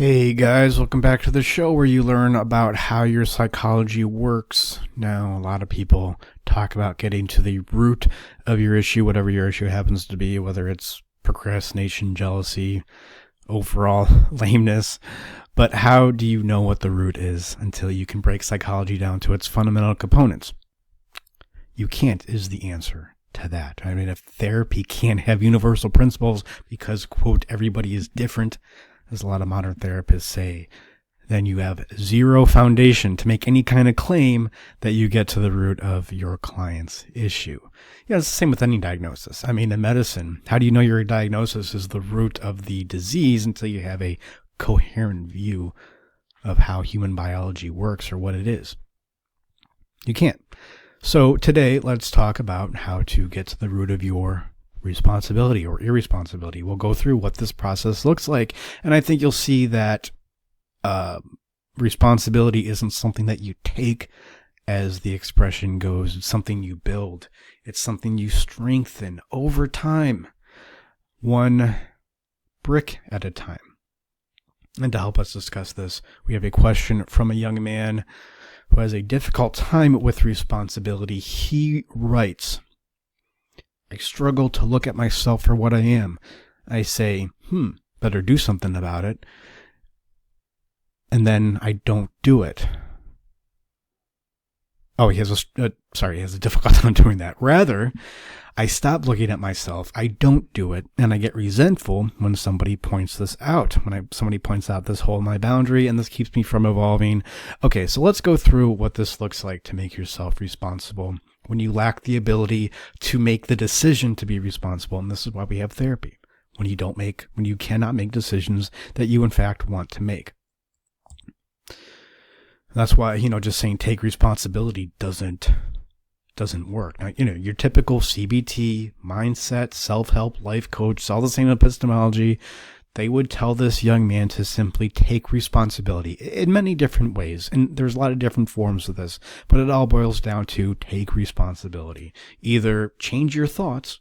Hey guys, welcome back to the show where you learn about how your psychology works. Now, a lot of people talk about getting to the root of your issue, whatever your issue happens to be, whether it's procrastination, jealousy, overall lameness. But how do you know what the root is until you can break psychology down to its fundamental components? You can't is the answer to that. I mean, if therapy can't have universal principles because, quote, everybody is different, as a lot of modern therapists say, then you have zero foundation to make any kind of claim that you get to the root of your client's issue. Yeah, it's the same with any diagnosis. I mean, in medicine, how do you know your diagnosis is the root of the disease until you have a coherent view of how human biology works or what it is? You can't. So today, let's talk about how to get to the root of your responsibility or irresponsibility. We'll go through what this process looks like, and I think you'll see that responsibility isn't something that you take, as the expression goes. It's something you build. It's something you strengthen over time, one brick at a time. And to help us discuss this, we have a question from a young man who has a difficult time with responsibility. He writes, I struggle to look at myself for what I am. I say, better do something about it. And then I don't do it. Oh, he has a difficult time doing that. Rather, I stop looking at myself. I don't do it. And I get resentful when somebody points this out. Somebody points out this hole in my boundary, and this keeps me from evolving. Okay, so let's go through what this looks like to make yourself responsible when you lack the ability to make the decision to be responsible. And this is why we have therapy. When you cannot make decisions that you in fact want to make. That's why, just saying take responsibility doesn't work. Now, your typical CBT, mindset, self-help, life coach, it's all the same epistemology. They would tell this young man to simply take responsibility in many different ways. And there's a lot of different forms of this, but it all boils down to take responsibility. Either change your thoughts,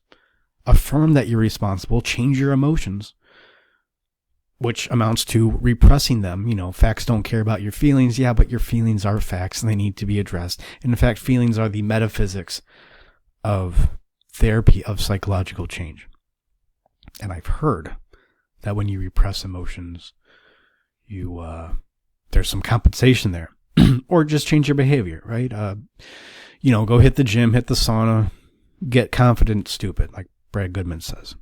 affirm that you're responsible, change your emotions, which amounts to repressing them. Facts don't care about your feelings. Yeah, but your feelings are facts and they need to be addressed. And in fact, feelings are the metaphysics of therapy, of psychological change. And I've heard that when you repress emotions, there's some compensation there. Or just change your behavior, right? Go hit the gym, hit the sauna, get confident, stupid, like Brad Goodman says.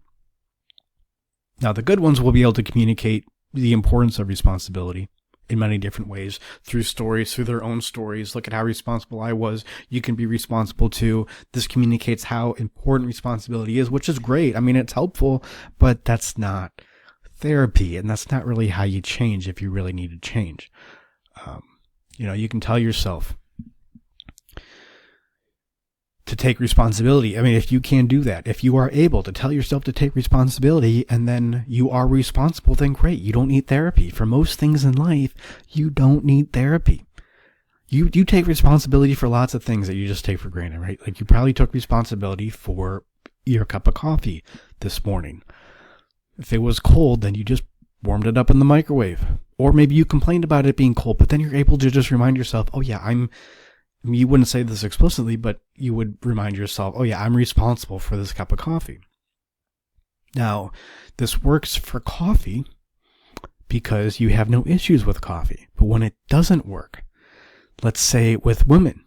Now, the good ones will be able to communicate the importance of responsibility in many different ways, through stories, through their own stories. Look at how responsible I was. You can be responsible too. This communicates how important responsibility is, which is great. I mean, it's helpful, but that's not therapy, and that's not really how you change if you really need to change. You can tell yourself to take responsibility. I mean, if you can do that, if you are able to tell yourself to take responsibility and then you are responsible, then great. You don't need therapy. For most things in life, you don't need therapy. You take responsibility for lots of things that you just take for granted, right? Like you probably took responsibility for your cup of coffee this morning. If it was cold, then you just warmed it up in the microwave. Or maybe you complained about it being cold, but then you're able to just remind yourself, oh yeah, you wouldn't say this explicitly, but you would remind yourself, oh yeah, I'm responsible for this cup of coffee. Now, this works for coffee because you have no issues with coffee. But when it doesn't work, let's say with women,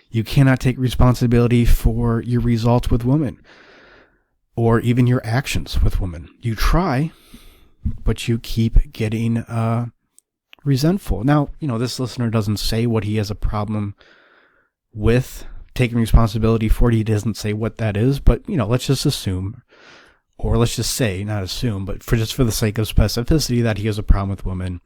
you cannot take responsibility for your results with women or even your actions with women. You try, but you keep getting resentful. Now, this listener doesn't say what he has a problem with taking responsibility for. He doesn't say what that is, but let's just assume, or let's just say, not assume, but for the sake of specificity, that he has a problem with women.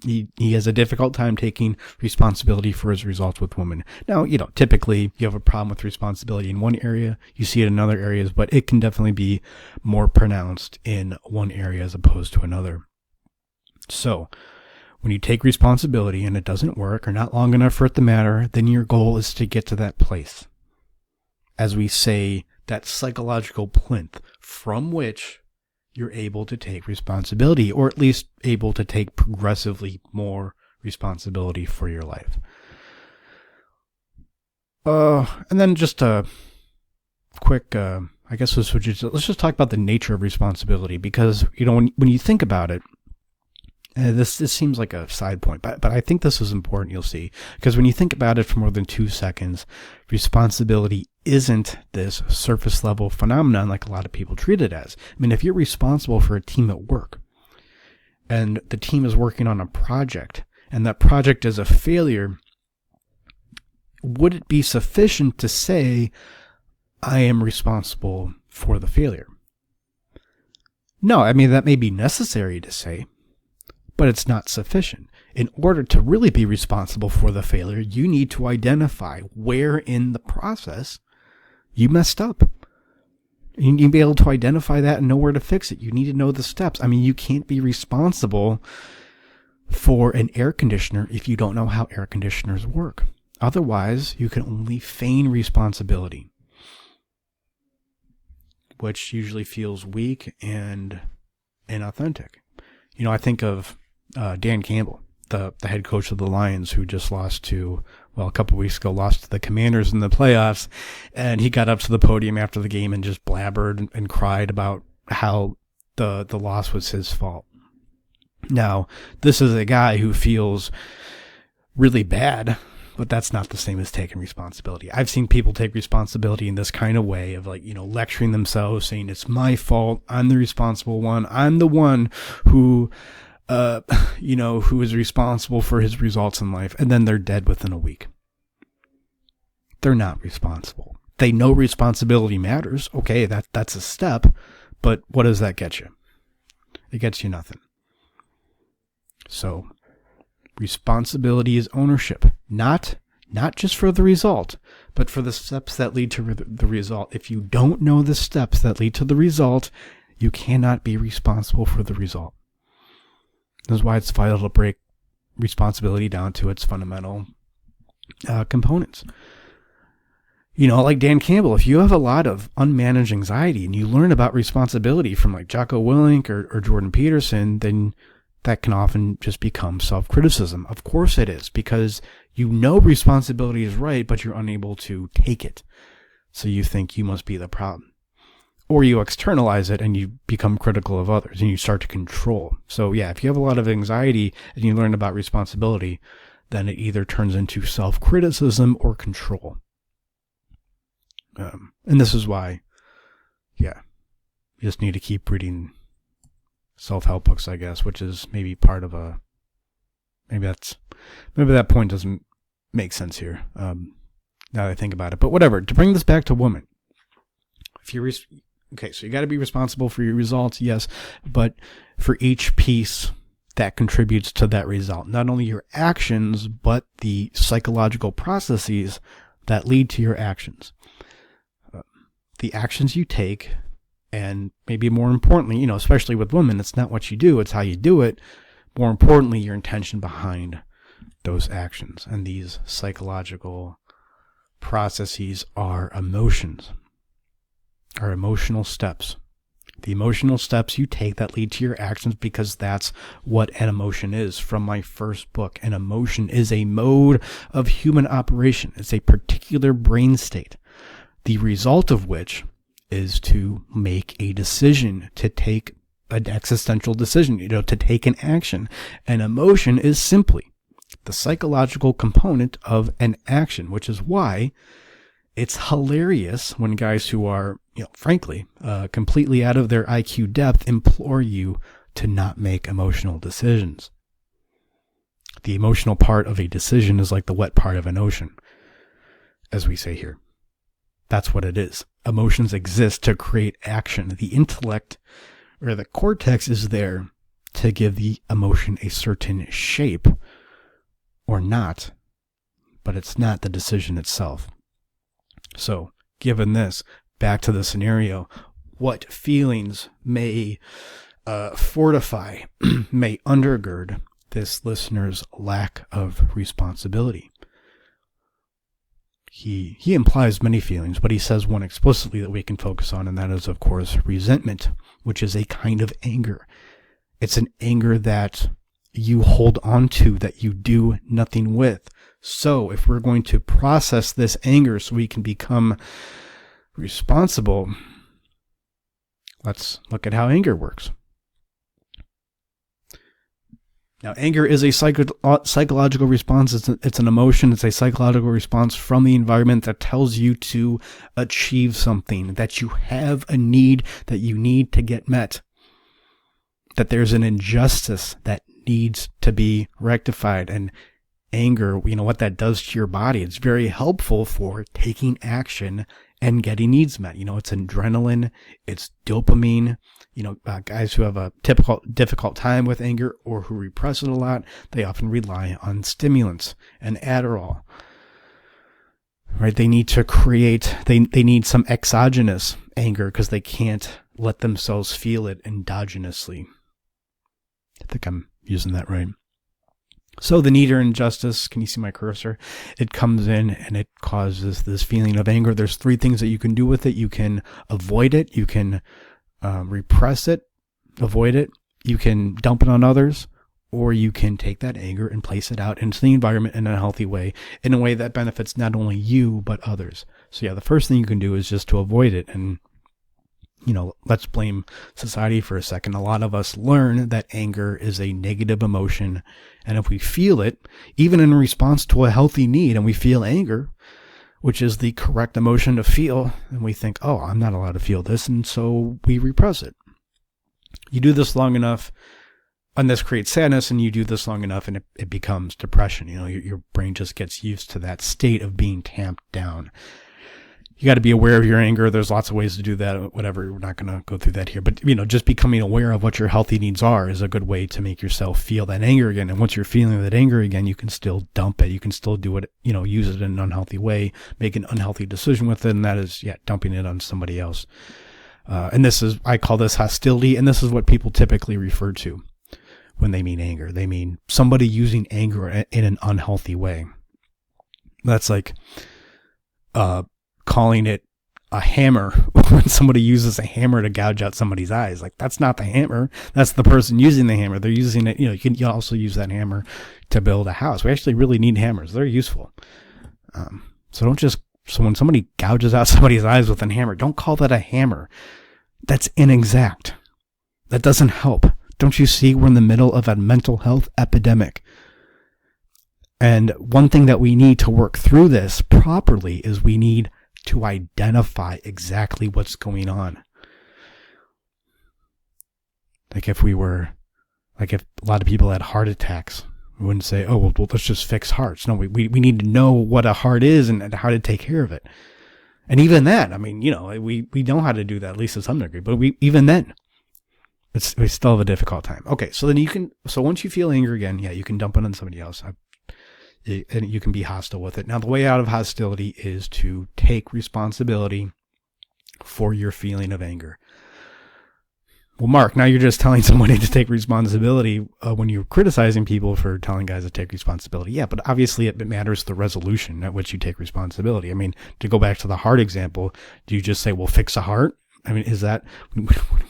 He has a difficult time taking responsibility for his results with women. Now, typically you have a problem with responsibility in one area, you see it in other areas, but it can definitely be more pronounced in one area as opposed to another. So, when you take responsibility and it doesn't work or not long enough for it to matter, then your goal is to get to that place. As we say, that psychological plinth from which you're able to take responsibility, or at least able to take progressively more responsibility for your life. And then just a quick, I guess let's just talk about the nature of responsibility, because, when you think about it, this seems like a side point, but I think this is important, you'll see, because when you think about it for more than 2 seconds, responsibility isn't this surface level phenomenon like a lot of people treat it as. I mean, if you're responsible for a team at work and the team is working on a project and that project is a failure, would it be sufficient to say, I am responsible for the failure? No, I mean, that may be necessary to say, but it's not sufficient. In order to really be responsible for the failure, you need to identify where in the process you messed up. You need to be able to identify that and know where to fix it. You need to know the steps. I mean, you can't be responsible for an air conditioner if you don't know how air conditioners work. Otherwise, you can only feign responsibility, which usually feels weak and inauthentic. I think of Dan Campbell, the head coach of the Lions, who just lost to, a couple of weeks ago, lost to the Commanders in the playoffs. And he got up to the podium after the game and just blabbered and cried about how the loss was his fault. Now, this is a guy who feels really bad, but that's not the same as taking responsibility. I've seen people take responsibility in this kind of way of lecturing themselves, saying it's my fault, I'm the responsible one, I'm the one who who is responsible for his results in life, and then they're dead within a week. They're not responsible. They know responsibility matters. Okay, that's a step, but what does that get you? It gets you nothing. So, responsibility is ownership, not just for the result, but for the steps that lead to the result. If you don't know the steps that lead to the result, you cannot be responsible for the result. This is why it's vital to break responsibility down to its fundamental components. Like Dan Campbell, if you have a lot of unmanaged anxiety and you learn about responsibility from Jocko Willink or Jordan Peterson, then that can often just become self-criticism. Of course it is, because responsibility is right, but you're unable to take it. So you think you must be the problem. Or you externalize it and you become critical of others and you start to control. So yeah, if you have a lot of anxiety and you learn about responsibility, then it either turns into self-criticism or control. And this is why, you just need to keep reading self-help books, I guess, which is maybe part of maybe that point doesn't make sense here, now that I think about it. But whatever, to bring this back to women, okay, so you got to be responsible for your results, yes, but for each piece that contributes to that result, not only your actions, but the psychological processes that lead to your actions. The actions you take, and maybe more importantly, especially with women, it's not what you do, it's how you do it. More importantly, your intention behind those actions. And these psychological processes are emotions, are emotional steps. The emotional steps you take that lead to your actions, because that's what an emotion is. From my first book, an emotion is a mode of human operation. It's a particular brain state, the result of which is to make a decision, to take an existential decision, to take an action. An emotion is simply the psychological component of an action, which is why it's hilarious when guys who are, frankly, completely out of their IQ depth implore you to not make emotional decisions. The emotional part of a decision is like the wet part of an ocean, as we say here. That's what it is. Emotions exist to create action. The intellect, or the cortex, is there to give the emotion a certain shape or not, but it's not the decision itself. So, given this, back to the scenario, what feelings may fortify, may undergird this listener's lack of responsibility? He implies many feelings, but he says one explicitly that we can focus on, and that is, of course, resentment. which is a kind of anger. It's an anger that you hold on to, that you do nothing with. So if we're going to process this anger so we can become responsible, let's look at how anger works. Now, anger is a psychological response. It's an emotion. It's a psychological response from the environment that tells you to achieve something, that you have a need that you need to get met, that there's an injustice that needs to be rectified. And anger, what that does to your body, it's very helpful for taking action and getting needs met. It's adrenaline, it's dopamine. Guys who have a difficult time with anger or who repress it a lot, they often rely on stimulants and Adderall. Right? They need to create, they need some exogenous anger because they can't let themselves feel it endogenously. I think I'm using that right. So the need or injustice, can you see my cursor? It comes in and it causes this feeling of anger. There's three things that you can do with it. You can avoid it. You can repress it, avoid it. You can dump it on others, or you can take that anger and place it out into the environment in a healthy way, in a way that benefits not only you, but others. So yeah, the first thing you can do is just to avoid it. And let's blame society for a second. A lot of us learn that anger is a negative emotion. And if we feel it, even in response to a healthy need, and we feel anger, which is the correct emotion to feel, and we think, oh, I'm not allowed to feel this. And so we repress it. You do this long enough, and this creates sadness, and you do this long enough, and it becomes depression. Your brain just gets used to that state of being tamped down. You got to be aware of your anger. There's lots of ways to do that, whatever. We're not going to go through that here. But, just becoming aware of what your healthy needs are is a good way to make yourself feel that anger again. And once you're feeling that anger again, you can still dump it. You can still do it, use it in an unhealthy way, make an unhealthy decision with it. And that is, dumping it on somebody else. And I call this hostility. And this is what people typically refer to when they mean anger. They mean somebody using anger in an unhealthy way. That's like, calling it a hammer when somebody uses a hammer to gouge out somebody's eyes. Like, that's not the hammer. That's the person using the hammer. They're using it. You can also use that hammer to build a house. We actually really need hammers. They're useful. So when somebody gouges out somebody's eyes with a hammer, don't call that a hammer. That's inexact. That doesn't help. Don't you see we're in the middle of a mental health epidemic? And one thing that we need to work through this properly is we need to identify exactly what's going on. Like if a lot of people had heart attacks, we wouldn't say, oh, well, let's just fix hearts. No, we need to know what a heart is and how to take care of it. And even that, we know how to do that, at least to some degree, but even then, we still have a difficult time. Okay, so then once you feel anger again, you can dump it on somebody else. And you can be hostile with it. Now, the way out of hostility is to take responsibility for your feeling of anger. Well, Mark, now you're just telling somebody to take responsibility when you're criticizing people for telling guys to take responsibility. Yeah, but obviously it matters the resolution at which you take responsibility. To go back to the heart example, do you just say, well, fix a heart? Is that when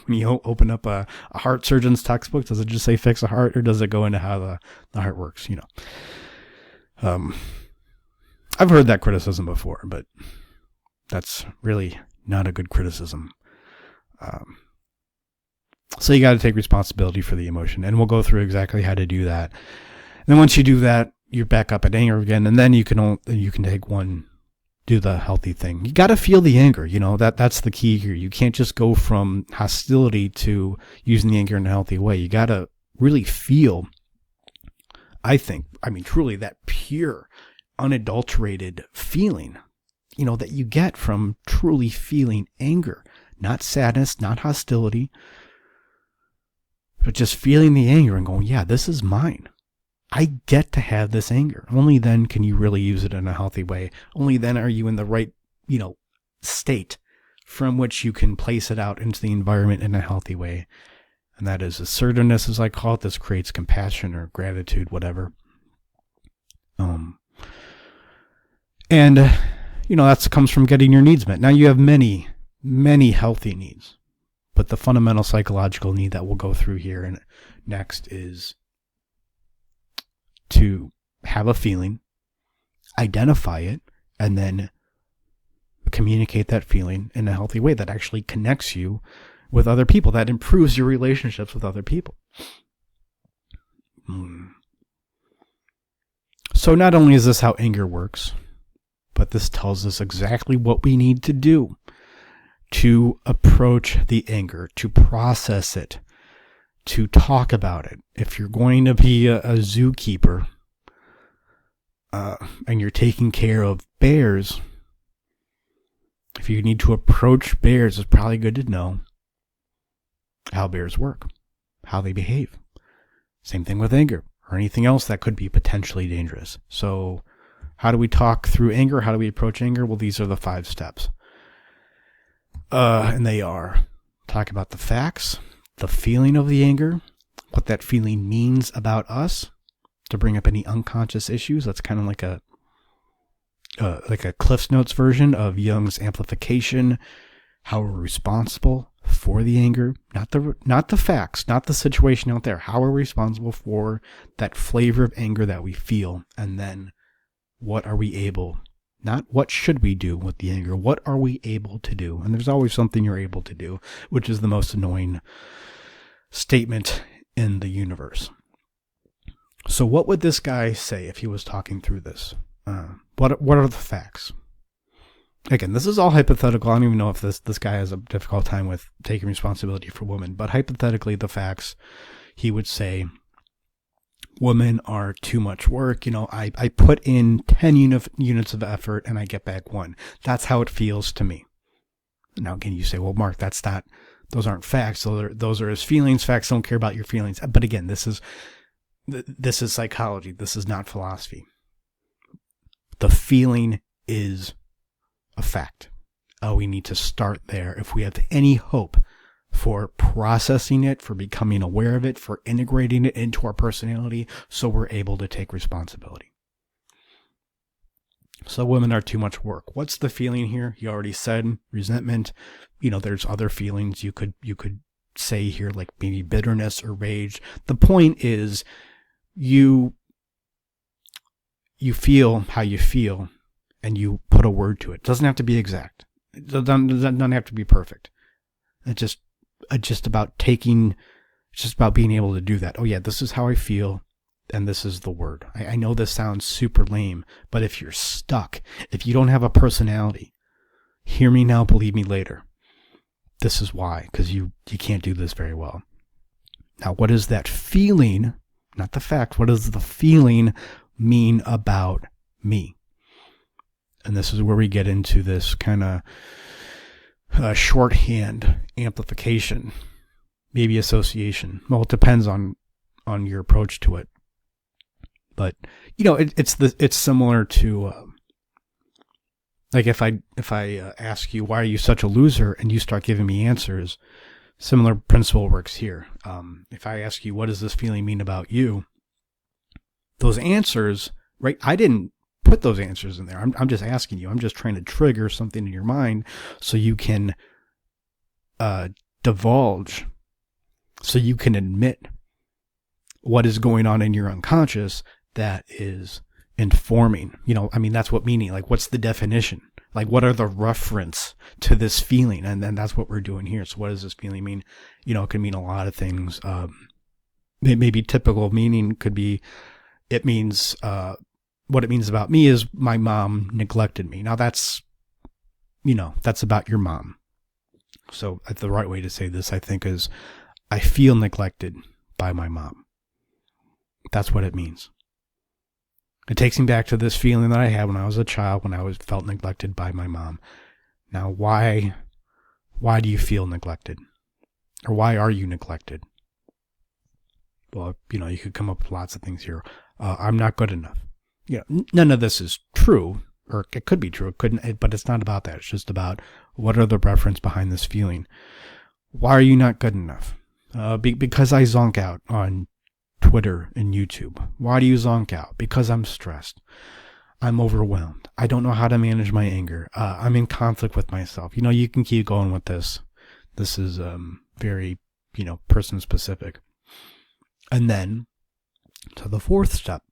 you open up a heart surgeon's textbook, does it just say fix a heart, or does it go into how the heart works? I've heard that criticism before, but that's really not a good criticism. So you got to take responsibility for the emotion, and we'll go through exactly how to do that. And then once you do that, you're back up at anger again, and then you can do the healthy thing. You got to feel the anger. That's the key here. You can't just go from hostility to using the anger in a healthy way. You got to really feel, truly that pure, unadulterated feeling, that you get from truly feeling anger, not sadness, not hostility, but just feeling the anger and going, yeah, this is mine. I get to have this anger. Only then can you really use it in a healthy way. Only then are you in the right, state from which you can place it out into the environment in a healthy way. And that is assertiveness, as I call it. This creates compassion or gratitude, whatever. That comes from getting your needs met. Now you have many, many healthy needs. But the fundamental psychological need that we'll go through here and next is to have a feeling, identify it, and then communicate that feeling in a healthy way that actually connects you with other people, that improves your relationships with other people. So not only is this how anger works, but this tells us exactly what we need to do to approach the anger, to process it, to talk about it. If you're going to be a zookeeper and you're taking care of bears, if you need to approach bears, it's probably good to know how bears work, how they behave. Same thing with anger or anything else that could be potentially dangerous. So how do we talk through anger? How do we approach anger? Well, these are the 5 steps. And they are talk about the facts, the feeling of the anger, what that feeling means about us, to bring up any unconscious issues. That's kind of like a Cliff's Notes version of Jung's amplification, how we're responsible for the anger, not the facts, not the situation out there, how we're responsible for that flavor of anger that we feel, and then what are we able, not what should we do with the anger, what are we able to do? And there's always something you're able to do, which is the most annoying statement in the universe. So what would this guy say if he was talking through this? What are the facts? Again, this is all hypothetical. I don't even know if this guy has a difficult time with taking responsibility for women, but hypothetically, the facts, he would say, women are too much work. I put in 10 units of effort and I get back 1. That's how it feels to me. Now, again, you say, well, Mark, those aren't facts. Those are his feelings. Facts don't care about your feelings. But again, this is psychology. This is not philosophy. The feeling is a fact. We need to start there if we have any hope for processing it, for becoming aware of it, for integrating it into our personality so we're able to take responsibility. So women are too much work. What's the feeling here? He already said resentment. There's other feelings you could say here, like maybe bitterness or rage. The point is you feel how you feel and you put a word to it. It doesn't have to be exact. It doesn't have to be perfect. It's just about being able to do that. Oh yeah, this is how I feel, and this is the word. I know this sounds super lame, but if you're stuck, if you don't have a personality, hear me now, believe me later. This is why, because you can't do this very well. Now, what is that feeling, not the fact, what does the feeling mean about me? And this is where we get into this kind of shorthand amplification, maybe association. Well, it depends on your approach to it. But it's similar to like if I ask you, why are you such a loser, and you start giving me answers, similar principle works here. If I ask you, what does this feeling mean about you? Those answers, right? I didn't put those answers in there. I'm just asking you. I'm just trying to trigger something in your mind so you can divulge, so you can admit what is going on in your unconscious that is informing. That's what meaning, like what's the definition? Like what are the reference to this feeling? And then that's what we're doing here. So what does this feeling mean? It can mean a lot of things. Maybe typical meaning could be, it means, what it means about me is my mom neglected me. Now that's about your mom. So the right way to say this, I think, is I feel neglected by my mom. That's what it means. It takes me back to this feeling that I had when I was a child, when I felt neglected by my mom. Now, why do you feel neglected? Or why are you neglected? Well, you could come up with lots of things here. I'm not good enough. None of this is true, or it could be true. It couldn't, but it's not about that. It's just about what are the reference behind this feeling. Why are you not good enough? Because I zonk out on Twitter and YouTube. Why do you zonk out? Because I'm stressed. I'm overwhelmed. I don't know how to manage my anger. I'm in conflict with myself. You can keep going with this This is very, person specific. And then to the fourth step,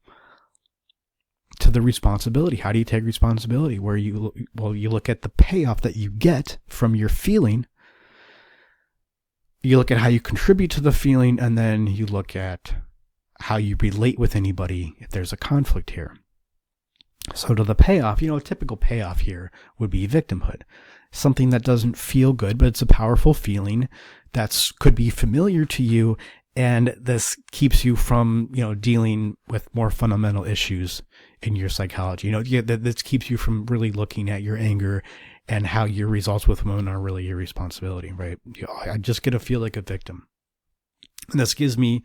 to the responsibility. How do you take responsibility? Where you look at the payoff that you get from your feeling. You look at how you contribute to the feeling, and then you look at how you relate with anybody if there's a conflict here. So to the payoff, a typical payoff here would be victimhood. Something that doesn't feel good, but it's a powerful feeling that could be familiar to you, and this keeps you from, dealing with more fundamental issues in your psychology. This keeps you from really looking at your anger and how your results with women are really your responsibility, right? I just get to feel like a victim. And this gives me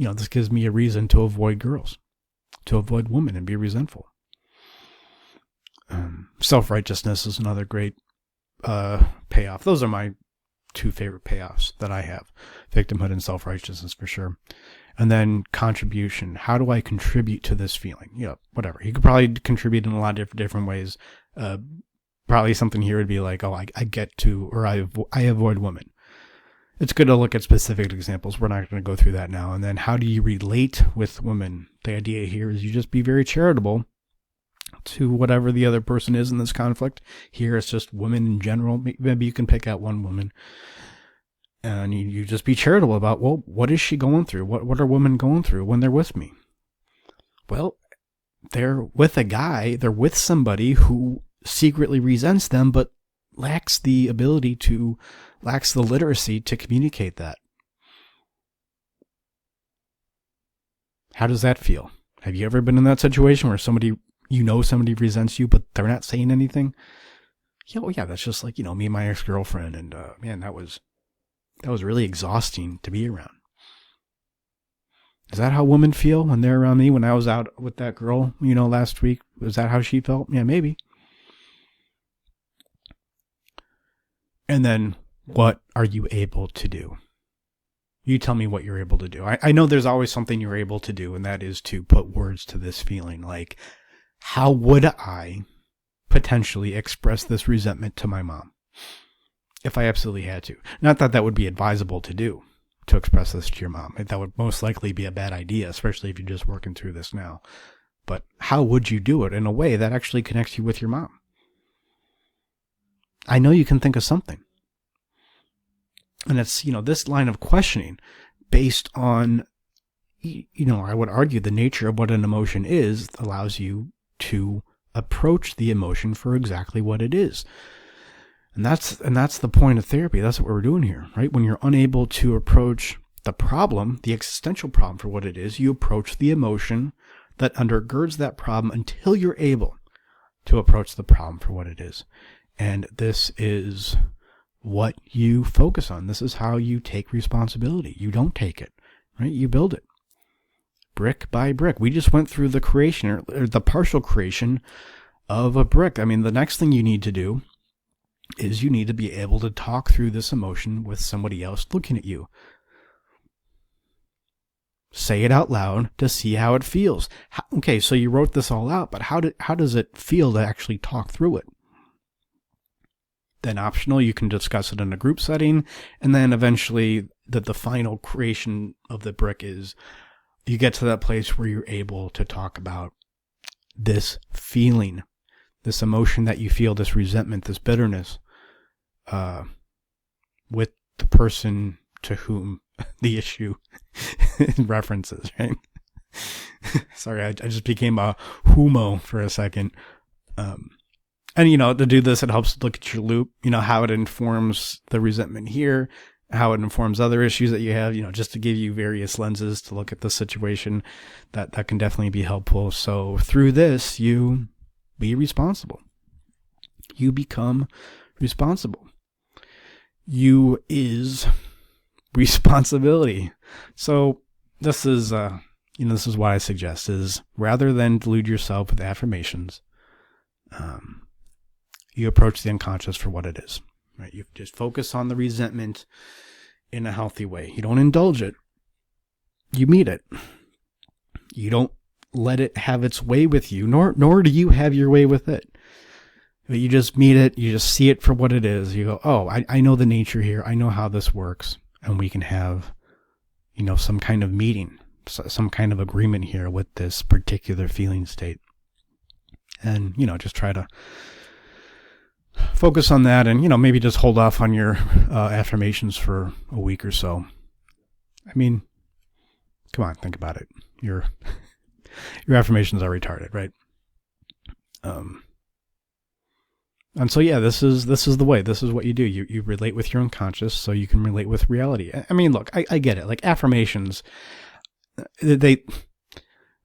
a reason to avoid girls, to avoid women and be resentful. Self-righteousness is another great payoff. Those are my two favorite payoffs that I have. Victimhood and self-righteousness for sure. And then contribution. How do I contribute to this feeling? Whatever. You could probably contribute in a lot of different ways. Probably something here would be like, I get to, or I avoid women. It's good to look at specific examples. We're not going to go through that now. And then how do you relate with women? The idea here is you just be very charitable to whatever the other person is in this conflict. Here it's just women in general. Maybe you can pick out one woman. And you just be charitable about, well, what is she going through? What are women going through when they're with me? Well, they're with a guy. They're with somebody who secretly resents them, but lacks the literacy to communicate that. How does that feel? Have you ever been in that situation where somebody resents you, but they're not saying anything? Yeah, that's just like, me and my ex-girlfriend, and man, that was really exhausting to be around. Is that how women feel when they're around me? When I was out with that girl, last week, was that how she felt? Yeah, maybe. And then, what are you able to do? You tell me what you're able to do. I know there's always something you're able to do, and that is to put words to this feeling. Like, how would I potentially express this resentment to my mom if I absolutely had to? Not that that would be advisable to do, to express this to your mom. That would most likely be a bad idea, especially if you're just working through this now. But how would you do it in a way that actually connects you with your mom? I know you can think of something. And it's, this line of questioning based on, I would argue the nature of what an emotion is allows you to approach the emotion for exactly what it is. And that's the point of therapy. That's what we're doing here, right? When you're unable to approach the problem, the existential problem for what it is, you approach the emotion that undergirds that problem until you're able to approach the problem for what it is. And this is what you focus on. This is how you take responsibility. You don't take it, right? You build it brick by brick. We just went through the creation or the partial creation of a brick. I mean, the next thing you need to do is you need to be able to talk through this emotion with somebody else looking at you. Say it out loud to see how it feels. Okay, so you wrote this all out, but how does it feel to actually talk through it? Then optional, you can discuss it in a group setting, and then eventually the final creation of the brick is you get to that place where you're able to talk about this feeling, this emotion that you feel, this resentment, this bitterness, with the person to whom the issue references, right? Sorry, I just became a humo for a second. And, to do this, it helps look at your loop, how it informs the resentment here, how it informs other issues that you have, just to give you various lenses to look at the situation. That can definitely be helpful. So through this, you be responsible. You become responsible. You is responsibility. So this is, this is what I suggest is rather than delude yourself with affirmations, you approach the unconscious for what it is, right? You just focus on the resentment in a healthy way. You don't indulge it. You meet it. You don't let it have its way with you, nor do you have your way with it. But you just meet it. You just see it for what it is. You go, oh, I know the nature here. I know how this works. And we can have, some kind of meeting, some kind of agreement here with this particular feeling state. And, just try to focus on that and, maybe just hold off on your affirmations for a week or so. I mean, come on, think about it. Your affirmations are retarded, right? And so, yeah, this is the way. This is what you do. You relate with your unconscious so you can relate with reality. I mean, look, I get it. Like affirmations,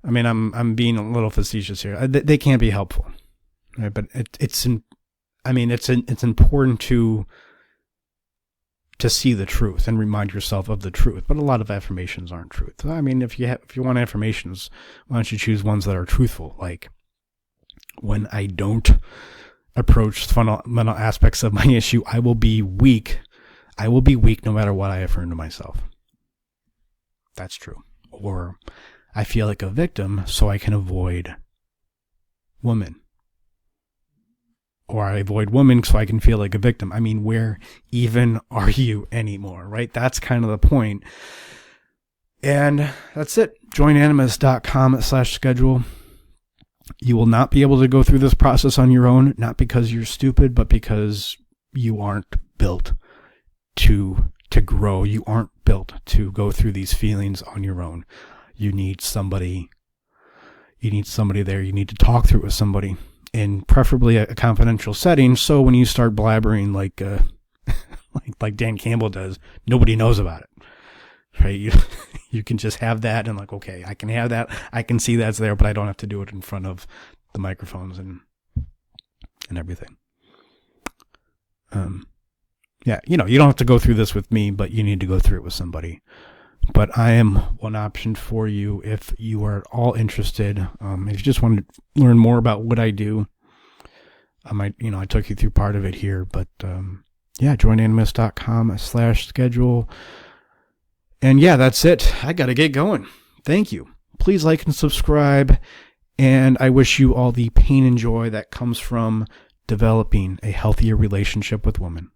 I'm being a little facetious here. They can be helpful, right? But it's important to see the truth and remind yourself of the truth. But a lot of affirmations aren't truth. I mean, if you want affirmations, why don't you choose ones that are truthful? Like, when I don't approach fundamental aspects of my issue, I will be weak. I will be weak no matter what I affirm to myself. That's true. Or I feel like a victim, so I can avoid women. Or I avoid women so I can feel like a victim. I mean, where even are you anymore, right? That's kind of the point. And that's it. Joinanimus.com/schedule. You will not be able to go through this process on your own, not because you're stupid, but because you aren't built to grow. You aren't built to go through these feelings on your own. You need somebody. You need somebody there. You need to talk through it with somebody, in preferably a confidential setting. So when you start blabbering like Dan Campbell does, nobody knows about it, right? You can just have that and like, okay, I can have that. I can see that's there, but I don't have to do it in front of the microphones and everything. Yeah, you don't have to go through this with me, but you need to go through it with somebody. But I am one option for you if you are at all interested. If you just want to learn more about what I do, I took you through part of it here, but yeah, joinanimus.com/schedule. And yeah, that's it. I got to get going. Thank you. Please like and subscribe. And I wish you all the pain and joy that comes from developing a healthier relationship with women.